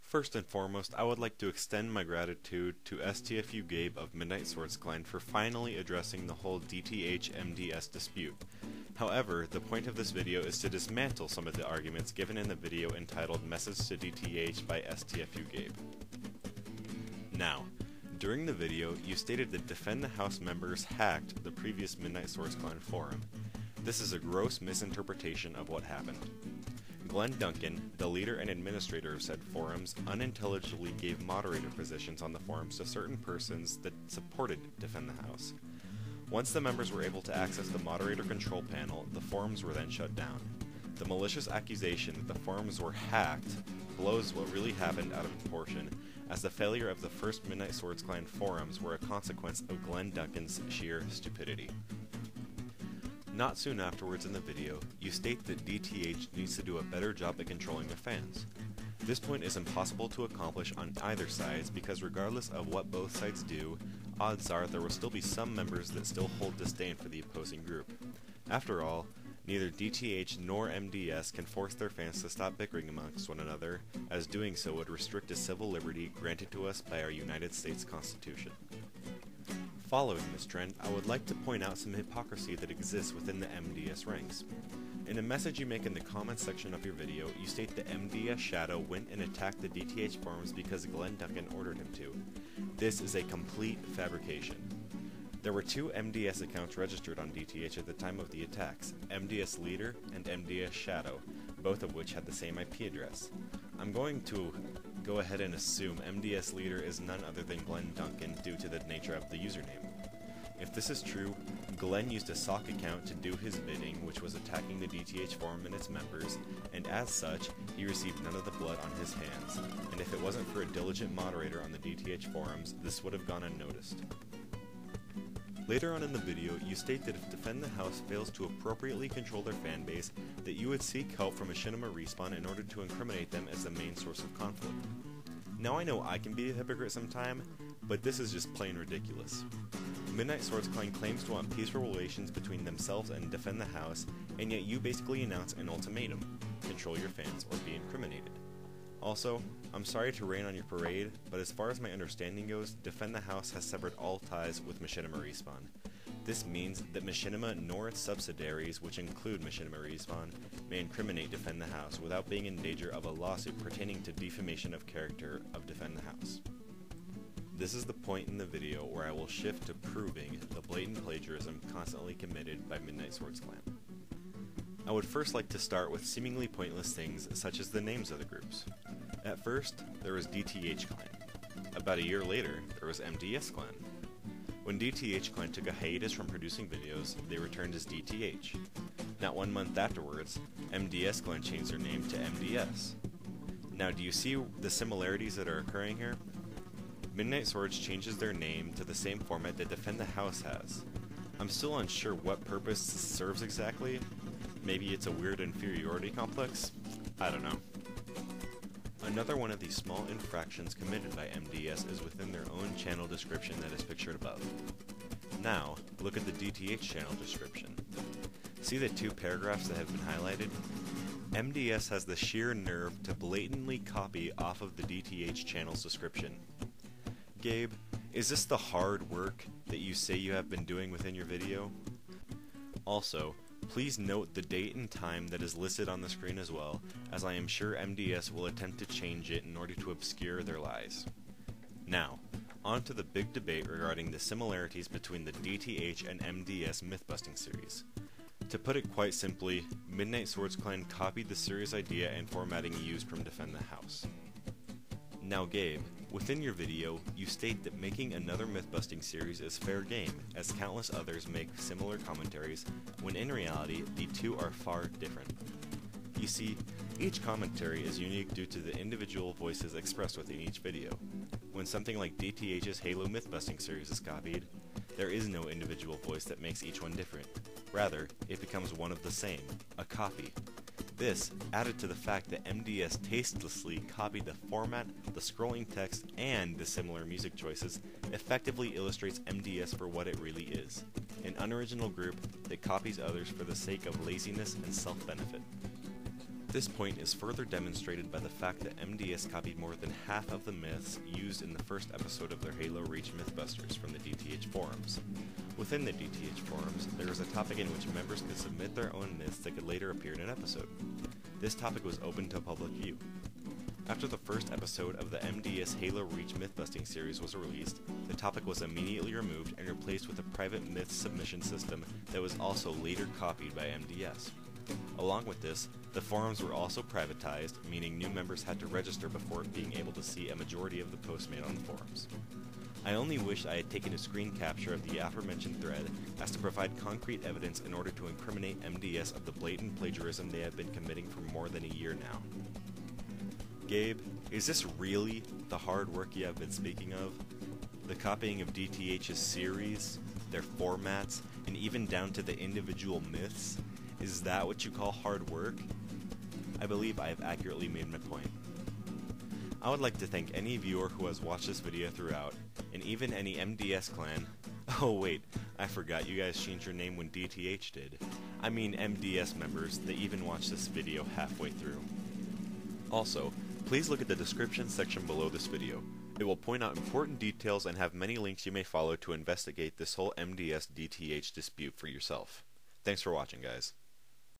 First and foremost, I would like to extend my gratitude to STFU Gabe of Midnight Swords Clan for finally addressing the whole DTH-MDS dispute. However, the point of this video is to dismantle some of the arguments given in the video entitled Message to DTH by STFU Gabe. Now, during the video, you stated that Defend the House members hacked the previous Midnight Swords Clan forum. This is a gross misinterpretation of what happened. Glenn Duncan, the leader and administrator of said forums, unintelligibly gave moderator positions on the forums to certain persons that supported Defend the House. Once the members were able to access the moderator control panel, the forums were then shut down. The malicious accusation that the forums were hacked blows what really happened out of proportion, as the failure of the first Midnight Swords Clan forums were a consequence of Glenn Duncan's sheer stupidity. Not soon afterwards in the video, you state that DTH needs to do a better job at controlling their fans. This point is impossible to accomplish on either sides because regardless of what both sides do, odds are there will still be some members that still hold disdain for the opposing group. After all, neither DTH nor MDS can force their fans to stop bickering amongst one another, as doing so would restrict a civil liberty granted to us by our United States Constitution. Following this trend, I would like to point out some hypocrisy that exists within the MDS ranks. In a message you make in the comments section of your video, you state that MDS Shadow went and attacked the DTH forums because Glenn Duncan ordered him to. This is a complete fabrication. There were two MDS accounts registered on DTH at the time of the attacks, MDS Leader and MDS Shadow, both of which had the same IP address. I'm going to go ahead and assume MDS Leader is none other than Glenn Duncan due to the nature of the username. If this is true, Glenn used a SOC account to do his bidding, which was attacking the DTH forum and its members, and as such, he received none of the blood on his hands, and if it wasn't for a diligent moderator on the DTH forums, this would have gone unnoticed. Later on in the video, you state that if Defend the House fails to appropriately control their fanbase, that you would seek help from Machinima Respawn in order to incriminate them as the main source of conflict. Now I know I can be a hypocrite sometime, but this is just plain ridiculous. Midnight Swords Clan claims to want peaceful relations between themselves and Defend the House, and yet you basically announce an ultimatum: control your fans or be incriminated. Also, I'm sorry to rain on your parade, but as far as my understanding goes, Defend the House has severed all ties with Machinima Respawn. This means that Machinima nor its subsidiaries, which include Machinima Respawn, may incriminate Defend the House without being in danger of a lawsuit pertaining to defamation of character of Defend the House. This is the point in the video where I will shift to proving the blatant plagiarism constantly committed by Midnight Swords Clan. I would first like to start with seemingly pointless things such as the names of the groups. At first, there was DTH Clan. About a year later, there was MDS Clan. When DTH Clan took a hiatus from producing videos, they returned as DTH. Not 1 month afterwards, MDS Clan changed their name to MDS. Now, do you see the similarities that are occurring here? Midnight Swords changes their name to the same format that Defend the House has. I'm still unsure what purpose this serves exactly. Maybe it's a weird inferiority complex? I don't know. Another one of these small infractions committed by MDS is within their own channel description that is pictured above. Now, look at the DTH channel description. See the two paragraphs that have been highlighted? MDS has the sheer nerve to blatantly copy off of the DTH channel's description. Gabe, is this the hard work that you say you have been doing within your video? Also, please note the date and time that is listed on the screen as well, as I am sure MDS will attempt to change it in order to obscure their lies. Now, on to the big debate regarding the similarities between the DTH and MDS mythbusting series. To put it quite simply, Midnight Swords Clan copied the series idea and formatting used from Defend the House. Now Gabe, within your video, you state that making another mythbusting series is fair game, as countless others make similar commentaries, when in reality, the two are far different. You see, each commentary is unique due to the individual voices expressed within each video. When something like DTH's Halo mythbusting series is copied, there is no individual voice that makes each one different. Rather, it becomes one of the same, a copy. This, added to the fact that MDS tastelessly copied the format, the scrolling text, and the similar music choices, effectively illustrates MDS for what it really is: an unoriginal group that copies others for the sake of laziness and self-benefit. This point is further demonstrated by the fact that MDS copied more than half of the myths used in the first episode of their Halo Reach Mythbusters from the DTH forums. Within the DTH forums, there was a topic in which members could submit their own myths that could later appear in an episode. This topic was open to public view. After the first episode of the MDS Halo Reach Mythbusting series was released, the topic was immediately removed and replaced with a private myth submission system that was also later copied by MDS. Along with this, the forums were also privatized, meaning new members had to register before being able to see a majority of the posts made on the forums. I only wish I had taken a screen capture of the aforementioned thread as to provide concrete evidence in order to incriminate MDS of the blatant plagiarism they have been committing for more than a year now. Gabe, is this really the hard work you have been speaking of? The copying of DTH's series, their formats, and even down to the individual myths? Is that what you call hard work? I believe I have accurately made my point. I would like to thank any viewer who has watched this video throughout, and even any MDS clan. Oh wait, I forgot you guys changed your name when DTH did. I mean MDS members that even watched this video halfway through. Also, please look at the description section below this video. It will point out important details and have many links you may follow to investigate this whole MDS DTH dispute for yourself. Thanks for watching, guys.